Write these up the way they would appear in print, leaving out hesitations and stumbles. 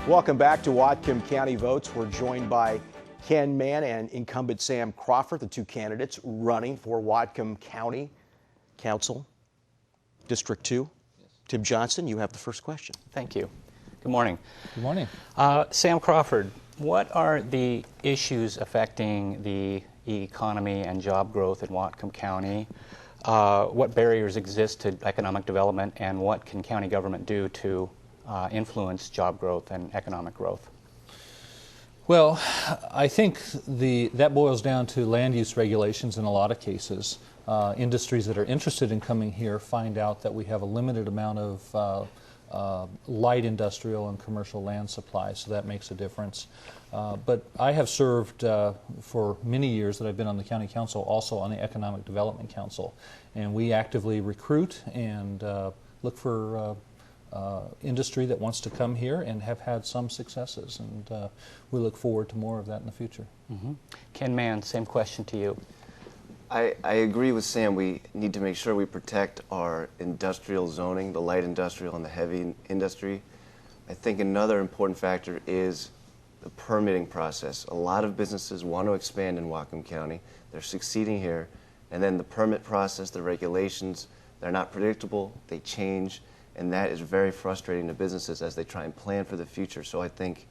Welcome back to Whatcom County Votes. We're joined by Ken Mann and incumbent Sam Crawford, the two candidates running for Whatcom County Council District 2. Yes. Tim Johnson, you have the first question. Thank you. Good morning. Good morning. Sam Crawford, what are the issues affecting the economy and job growth in Whatcom County? What barriers exist to economic development, and what can county government do to influence job growth and economic growth? Well, I think that boils down to land use regulations in a lot of cases. Industries that are interested in coming here find out that we have a limited amount of light industrial and commercial land supply, so that makes a difference. But I have served for many years that I've been on the county council, also on the Economic Development Council, and we actively recruit and look for industry that wants to come here, and have had some successes, and we look forward to more of that in the future. Mm-hmm. Ken Mann, same question to you. I agree with Sam. We need to make sure we protect our industrial zoning, the light industrial and the heavy industry. I think another important factor is the permitting process. A lot of businesses want to expand in Whatcom County. They're succeeding here, and then the permit process, the regulations, they're not predictable, they change, and that is very frustrating to businesses as they try and plan for the future. So I think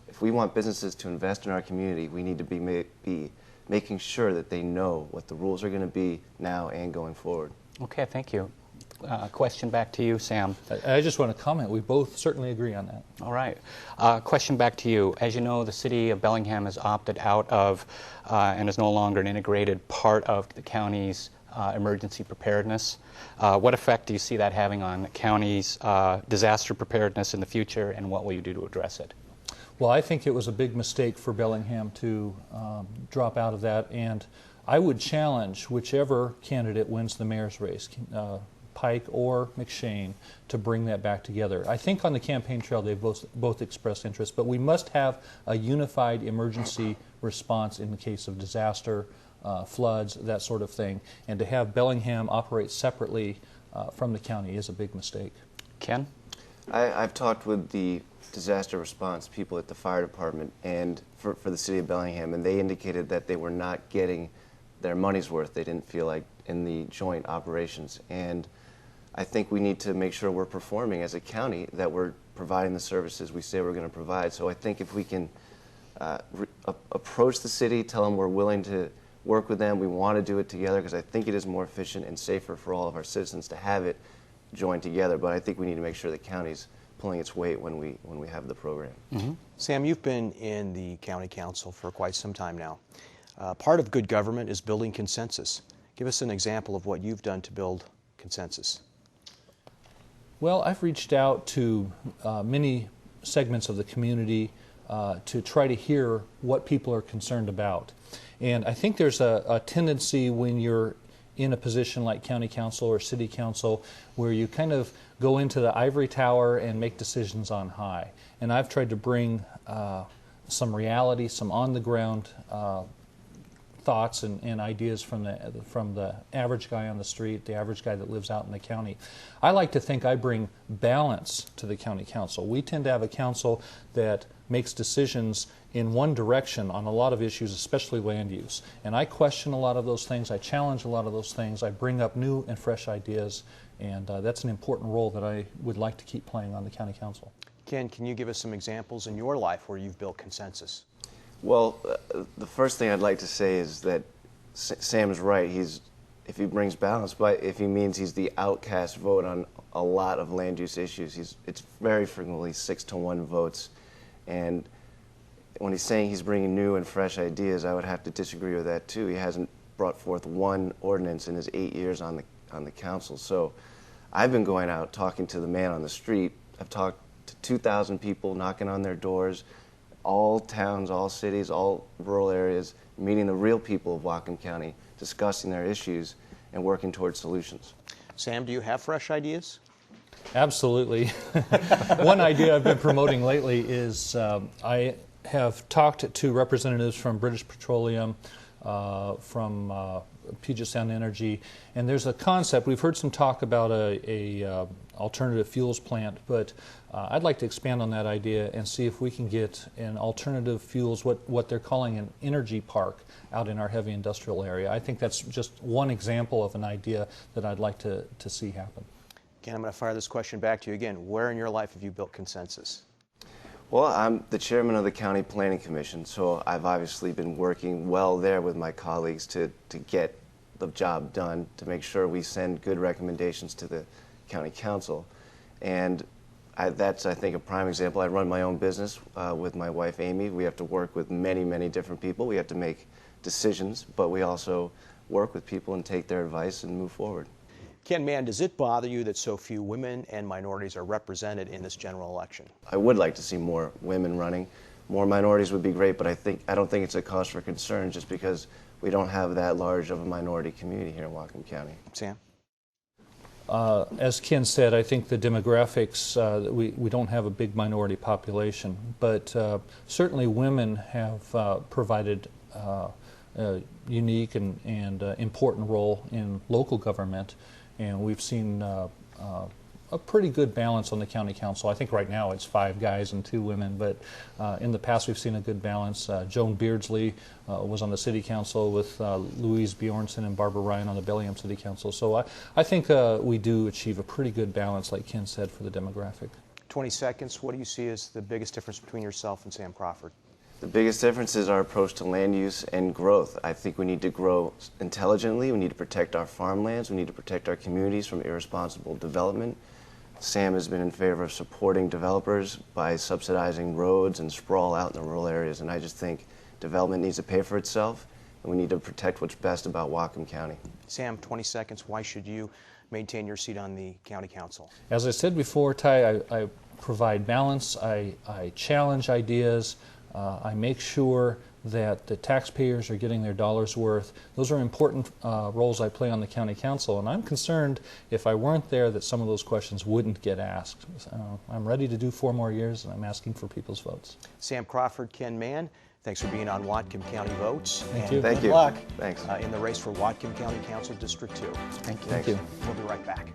if we want businesses to invest in our community, we need to be making sure that they know what the rules are going to be now and going forward. Okay, thank you. Question back to you, Sam. I just want to comment. We both certainly agree on that. All right. Question back to you. As you know, the city of Bellingham has opted out of and is no longer an integrated part of the county's emergency preparedness. What effect do you see that having on the county's disaster preparedness in the future, and what will you do to address it? Well, I think it was a big mistake for Bellingham to drop out of that, and I would challenge whichever candidate wins the mayor's race, Pike or McShane, to bring that back together. I think on the campaign trail they've both expressed interest, but we must have a unified emergency response in the case of disaster, floods, that sort of thing, and to have Bellingham operate separately from the county is a big mistake. Ken? I've talked with the disaster response people at the fire department and for the city of Bellingham, and they indicated that they were not getting their money's worth, they didn't feel like, in the joint operations. And I think we need to make sure we're performing as a county, that we're providing the services we say we're going to provide. So I think if we can approach the city, tell them we're willing to work with them, we want to do it together, because I think it is more efficient and safer for all of our citizens to have it joined together. But I think we need to make sure the county's pulling its weight when we have the program. Mm-hmm. Sam, you've been in the county council for quite some time now. Part of good government is building consensus. Give us an example of what you've done to build consensus. Well, I've reached out to many segments of the community to try to hear what people are concerned about. And I think there's a tendency when you're in a position like county council or city council where you kind of go into the ivory tower and make decisions on high. And I've tried to bring some reality, some on-the-ground thoughts and ideas from the average guy on the street, the average guy that lives out in the county. I like to think I bring balance to the county council. We tend to have a council that makes decisions in one direction on a lot of issues, especially land use. And I question a lot of those things, I challenge a lot of those things, I bring up new and fresh ideas, and that's an important role that I would like to keep playing on the county council. Ken, can you give us some examples in your life where you've built consensus? Well, the first thing I'd like to say is that Sam's right. If he brings balance, but if he means he's the outcast vote on a lot of land use issues, it's very frequently 6-1 votes. And when he's saying he's bringing new and fresh ideas, I would have to disagree with that too. He hasn't brought forth one ordinance in his 8 years on the council. So I've been going out talking to the man on the street. I've talked to 2,000 people, knocking on their doors, all towns, all cities, all rural areas, meeting the real people of Whatcom County, discussing their issues and working towards solutions. Sam, do you have fresh ideas? Absolutely. One idea I've been promoting lately is I have talked to representatives from British Petroleum, from Puget Sound Energy, and there's a concept. We've heard some talk about a alternative fuels plant, but I'd like to expand on that idea and see if we can get an alternative fuels, what they're calling an energy park, out in our heavy industrial area. I think that's just one example of an idea that I'd like to see happen. Ken, I'm going to fire this question back to you again. Where in your life have you built consensus? Well, I'm the chairman of the County Planning Commission, so I've obviously been working well there with my colleagues to get the job done, to make sure we send good recommendations to the County Council. And that's, I think, a prime example. I run my own business with my wife, Amy. We have to work with many, many different people. We have to make decisions, but we also work with people and take their advice and move forward. Ken Mann, does it bother you that so few women and minorities are represented in this general election? I would like to see more women running. More minorities would be great, but I don't think it's a cause for concern just because we don't have that large of a minority community here in Whatcom County. Sam? As Ken said, I think the demographics, we don't have a big minority population, but certainly women have provided a unique and important role in local government, and we've seen a pretty good balance on the county council. I think right now it's 5 guys and 2 women, but in the past we've seen a good balance. Joan Beardsley was on the city council with Louise Bjornson and Barbara Ryan on the Bellingham City Council. So I think we do achieve a pretty good balance, like Ken said, for the demographic. 20 seconds. What do you see as the biggest difference between yourself and Sam Crawford? The biggest difference is our approach to land use and growth. I think we need to grow intelligently. We need to protect our farmlands. We need to protect our communities from irresponsible development. Sam has been in favor of supporting developers by subsidizing roads and sprawl out in the rural areas, and I just think development needs to pay for itself, and we need to protect what's best about Whatcom County. Sam, 20 seconds. Why should you maintain your seat on the county council? As I said before, Ty, I provide balance, I challenge ideas, I make sure that the taxpayers are getting their dollars worth. Those are important roles I play on the county council, and I'm concerned if I weren't there that some of those questions wouldn't get asked. So I'm ready to do 4 more years, and I'm asking for people's votes. Sam Crawford, Ken Mann, thanks for being on Whatcom County Votes. Thank you. Thank Good you. luck Thanks. In the race for Whatcom County Council District 2. Thank you. We'll be right back.